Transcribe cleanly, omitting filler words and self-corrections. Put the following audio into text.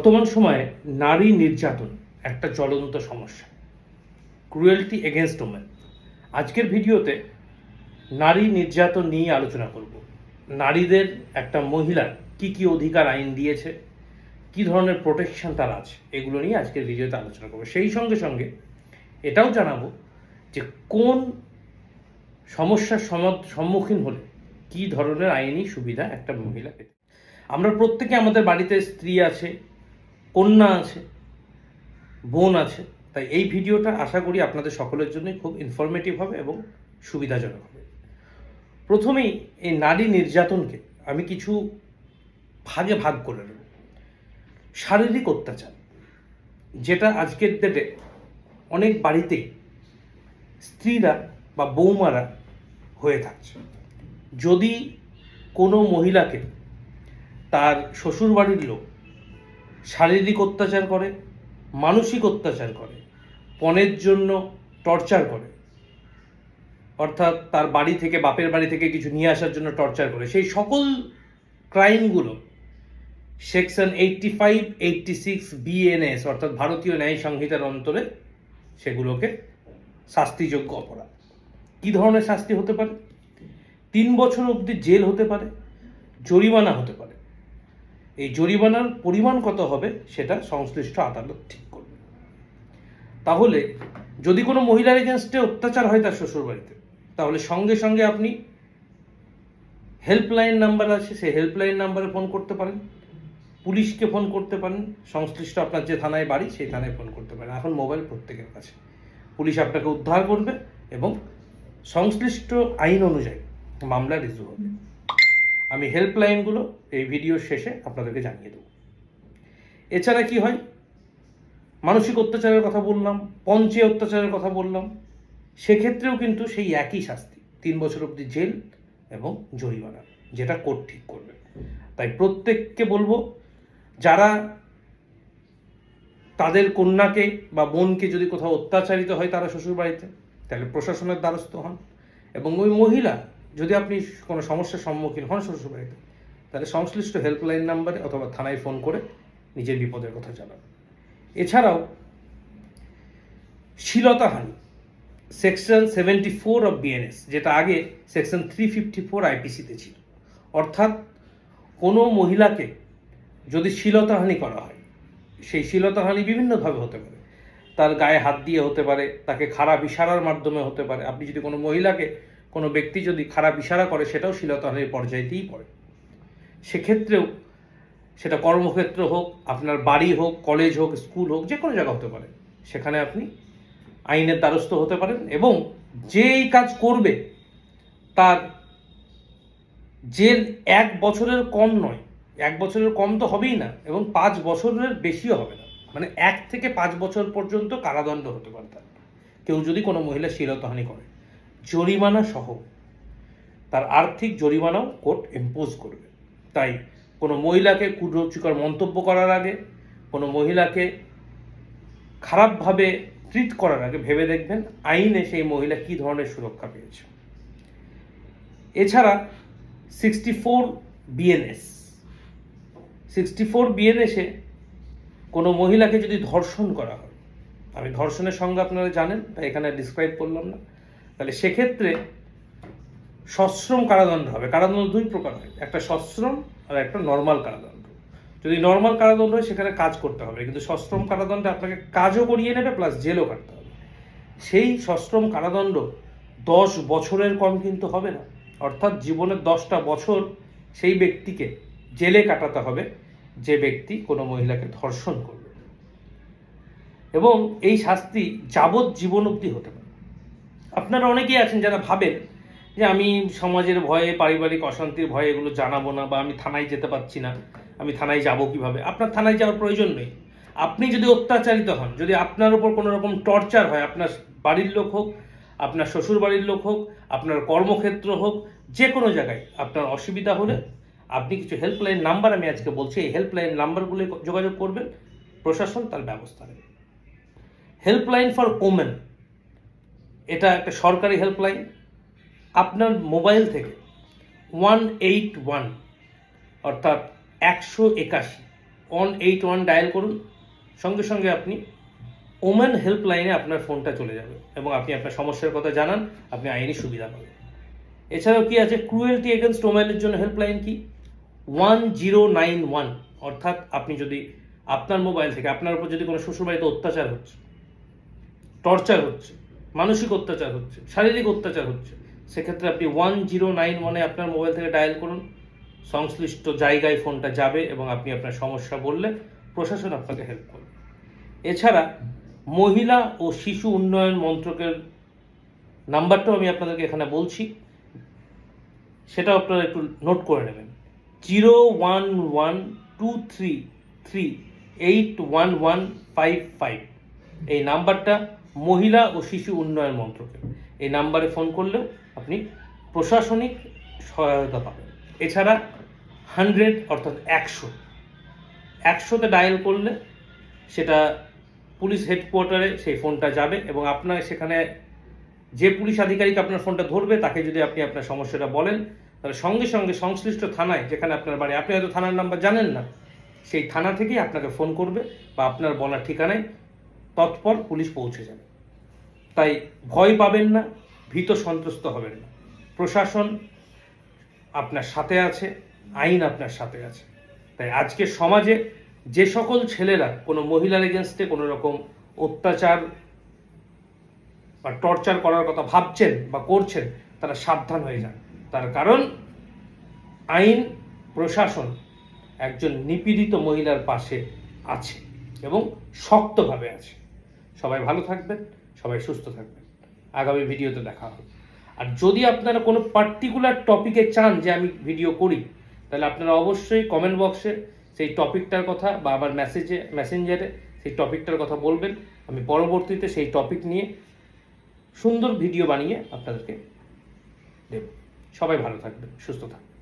বর্তমান সময়ে নারী নির্যাতন একটা জ্বলন্ত সমস্যা, ক্রুয়েলটি এগেনস্ট ওমেন। আজকের ভিডিওতে নারী নির্যাতন নিয়ে আলোচনা করব। নারীদের একটা মহিলার কি কি অধিকার আইন দিয়েছে, কি ধরনের প্রোটেকশন তার আছে, এগুলো নিয়ে আজকের ভিডিওতে আলোচনা করব। সেই সঙ্গে সঙ্গে এটাও জানাবো যে কোন সমস্যার সম্মুখীন হলে কি ধরনের আইনি সুবিধা একটা মহিলা পেতে। আমরা প্রত্যেকে আমাদের বাড়িতে স্ত্রী আছে, কন্যা আছে, বোন আছে, তাই এই ভিডিওটা আশা করি আপনাদের সকলের জন্যই খুব ইনফরমেটিভ হবে এবং সুবিধাজনক হবে। প্রথমেই এই নারী নির্যাতনকে আমি কিছু ভাগে ভাগ করে নেব। শারীরিক অত্যাচার, যেটা আজকের ডেটে অনেক বাড়িতেই স্ত্রীরা বা বৌমারা হয়ে থাকছে। যদি কোনো মহিলাকে তার শ্বশুরবাড়ির লোক শারীরিক অত্যাচার করে, মানসিক অত্যাচার করে, পণের জন্য টর্চার করে, অর্থাৎ তার বাড়ি থেকে, বাপের বাড়ি থেকে কিছু নিয়ে আসার জন্য টর্চার করে, সেই সকল ক্রাইমগুলো সেকশন 85, 86 BNS অর্থাৎ ভারতীয় ন্যায় সংহিতার অন্তরে সেগুলোকে শাস্তিযোগ্য অপরাধ। কী ধরনের শাস্তি হতে পারে? 3 বছর অবধি জেল হতে পারে, জরিমানা হতে পারে। এই জরিমানার পরিমাণ কত হবে সেটা সংশ্লিষ্ট আদালত ঠিক করবে। তাহলে যদি কোনো মহিলার এগেনস্টে অত্যাচার হয় তার শ্বশুরবাড়িতে, তাহলে সঙ্গে সঙ্গে আপনি হেল্পলাইন নাম্বার আছে, সেই হেল্পলাইন নাম্বারে ফোন করতে পারেন, পুলিশকে ফোন করতে পারেন, সংশ্লিষ্ট আপনার যে থানায় বাড়ি সেই থানায় ফোন করতে পারেন। এখন মোবাইল প্রত্যেকের কাছে, পুলিশ আপনাকে উদ্ধার করবে এবং সংশ্লিষ্ট আইন অনুযায়ী মামলা রিজু হবে। আমি হেল্পলাইনগুলো এই ভিডিওর শেষে আপনাদেরকে জানিয়ে দেব। এছাড়া কি হয়, মানসিক অত্যাচারের কথা বললাম, পঞ্চে অত্যাচারের কথা বললাম, সেক্ষেত্রেও কিন্তু সেই একই শাস্তি, 3 বছর অবধি জেল এবং জরিমানা, যেটা কোর্ট ঠিক করবে। তাই প্রত্যেককে বলবো, যারা তাদের কন্যাকে বা বোনকে যদি কোথাও অত্যাচারিত হয় তারা শ্বশুরবাড়িতে, তাহলে প্রশাসনের দ্বারস্থ হন। এবং ওই মহিলা যদি আপনি কোনো সমস্যার সম্মুখীন হন শ্বশুরবাড়িতে, তাহলে সংশ্লিষ্ট হেল্পলাইন নাম্বারে অথবা থানায় ফোন করে নিজের বিপদের কথা জানান। এছাড়াও শ্লীলতাহানি, সেকশন 74 অফ BNS, যেটা আগে সেকশন 354 IPCতে ছিল, অর্থাৎ কোনো মহিলাকে যদি শ্লীলতাহানি করা হয়, সেই শ্লীলতাহানি বিভিন্নভাবে হতে পারে। তার গায়ে হাত দিয়ে হতে পারে, তাকে খারাপ ইশারার মাধ্যমে হতে পারে। আপনি যদি কোনো মহিলাকে, কোনো ব্যক্তি যদি খারাপ ইশারা করে, সেটাও শ্লীলতাহানির পর্যায়েতেই পড়ে। সেক্ষেত্রেও সেটা কর্মক্ষেত্র হোক, আপনার বাড়ি হোক, কলেজ হোক, স্কুল হোক, যে কোনো জায়গা হতে পারে, সেখানে আপনি আইনের দ্বারস্থ হতে পারেন। এবং যে এই কাজ করবে তার জেল 1 বছরের কম নয়, 1 বছরের কম তো হবেই না, এবং 5 বছরের বেশিও হবে না, মানে 1 থেকে 5 বছর পর্যন্ত কারাদণ্ড হতে পারে তার, কেউ যদি কোনো মহিলা শ্লীলতাহানি করে। জরিমানা সহ, তার আর্থিক জরিমানাও কোর্ট ইম্পোজ করবে। তাই কোনো মহিলাকে কুরুচিকর মন্তব্য করার আগে, কোনো মহিলাকে খারাপভাবে ট্রিট করার আগে ভেবে দেখবেন আইনে সেই মহিলা কী ধরনের সুরক্ষা পেয়েছে। এছাড়া 64 BNS, 64 BNS-এ কোনো মহিলাকে যদি ধর্ষণ করা হয়, আমি ধর্ষণের সংজ্ঞা আপনারা জানেন, তাই এখানে ডিসক্রাইব করলাম না, তাহলে সেক্ষেত্রে সশ্রম কারাদণ্ড হবে। কারাদণ্ড 2 প্রকার হয়, একটা সশ্রম আর একটা নর্মাল কারাদণ্ড। যদি নর্মাল কারাদণ্ড হয় সেখানে কাজ করতে হবে, কিন্তু সশ্রম কারাদণ্ডে আপনাকে কাজও করিয়ে নেবে প্লাস জেলও কাটতে হবে। সেই সশ্রম কারাদণ্ড 10 বছরের কম কিন্তু হবে না, অর্থাৎ জীবনের 10টা বছর সেই ব্যক্তিকে জেলে কাটাতে হবে যে ব্যক্তি কোনো মহিলাকে ধর্ষণ করবে। এবং এই শাস্তি যাবজ্জীবন অবধি হতে পারে। আপনারা অনেকেই আছেন যারা ভাবেন যে আমি সমাজের ভয়ে, পারিবারিক অশান্তির ভয়ে এগুলো জানাবো না, বা আমি থানায় যেতে পারছি না, আমি থানায় যাব কিভাবে? আপনার থানায় যাওয়ার প্রয়োজন নেই। আপনি যদি অত্যাচারিত হন, যদি আপনার উপর কোনো রকম টর্চার হয়, আপনার বাড়ির লোক হোক, আপনার শ্বশুর বাড়ির লোক হোক, আপনার কর্মক্ষেত্র হোক, যে কোনো জায়গায় আপনার অসুবিধা হলে আপনি কিছু হেল্পলাইন নাম্বার আমি আজকে বলছি, এই হেল্পলাইন নাম্বারগুলো যোগাযোগ করবেন, প্রশাসন তার ব্যবস্থা নেবে। হেল্পলাইন ফর ওমেন, এটা একটা সরকারি হেল্পলাইন। আপনার মোবাইল থেকে 181 অর্থাৎ 181 181 ডায়াল করুন, সঙ্গে সঙ্গে আপনি ওমেন হেল্পলাইনে আপনার ফোনটা চলে যাবে এবং আপনি আপনার সমস্যার কথা জানান, আপনি আইনি সুবিধা পাবেন। এছাড়াও কি আছে, ক্রুয়েলটি এগেনস্ট ওমেনের জন্য হেল্পলাইন কি 1091, অর্থাৎ আপনি যদি আপনার মোবাইল থেকে আপনার উপর যদি কোনো শ্বশুরবাড়িতে অত্যাচার হচ্ছে, টর্চার হচ্ছে, মানসিক অত্যাচার হচ্ছে, শারীরিক অত্যাচার হচ্ছে, সেক্ষেত্রে আপনি 1091-এ আপনার মোবাইল থেকে ডায়াল করুন, সংশ্লিষ্ট জায়গায় ফোনটা যাবে এবং আপনি আপনার সমস্যা বললে প্রশাসন আপনাকে হেল্প করবে। এছাড়া মহিলা ও শিশু উন্নয়ন মন্ত্রকের নাম্বারটাও আমি আপনাদেরকে এখানে বলছি, সেটাও আপনারা একটু নোট করে নেবেন। 01123381155, এই নাম্বারটা মহিলা ও শিশু উন্নয়ন মন্ত্রকের। এই নাম্বারে ফোন করলেও আপনি প্রশাসনিক সহায়তা পাবেন। এছাড়া 100 অর্থাৎ 100তে ডায়াল করলে সেটা পুলিশ হেডকোয়ার্টারে সেই ফোনটা যাবে এবং আপনার সেখানে যে পুলিশ আধিকারিক আপনার ফোনটা ধরবে তাকে যদি আপনি আপনার সমস্যাটা বলেন, তাহলে সঙ্গে সঙ্গে সংশ্লিষ্ট থানায়, যেখানে আপনার বাড়ি, আপনি হয়তো থানার নাম্বার জানেন না, সেই থানা থেকেই আপনাকে ফোন করবে বা আপনার বলার ঠিকানায় তৎপর পুলিশ পৌঁছে যাবে। তাই ভয় পাবেন না, ভীত সন্ত্রস্ত হবেন না। প্রশাসন আপনার সাথে আছে, আইন আপনার সাথে আছে। তাই আজকের সমাজে যে সকল ছেলেরা কোনো মহিলার এগেনস্টে কোনো রকম অত্যাচার বা টর্চার করার কথা ভাবছেন বা করছেন, তারা সাবধান হয়ে যান। তার কারণ আইন, প্রশাসন একজন নিপীড়িত মহিলার পাশে আছে এবং শক্তভাবে আছে। সবাই ভালো থাকবেন, সবাই সুস্থ থাকবেন। আগামী ভিডিওতে দেখা হবে। আর যদি আপনারা কোনো পার্টিকুলার টপিকে চান যে আমি ভিডিও করি, তাহলে আপনারা অবশ্যই কমেন্ট বক্সে সেই টপিকটার কথা বা আবার মেসেঞ্জারে সেই টপিকটার কথা বলবেন। আমি পরবর্তীতে সেই টপিক নিয়ে সুন্দর ভিডিও বানিয়ে আপনাদেরকে দেব। সবাই ভালো থাকবেন, সুস্থ থাকবেন।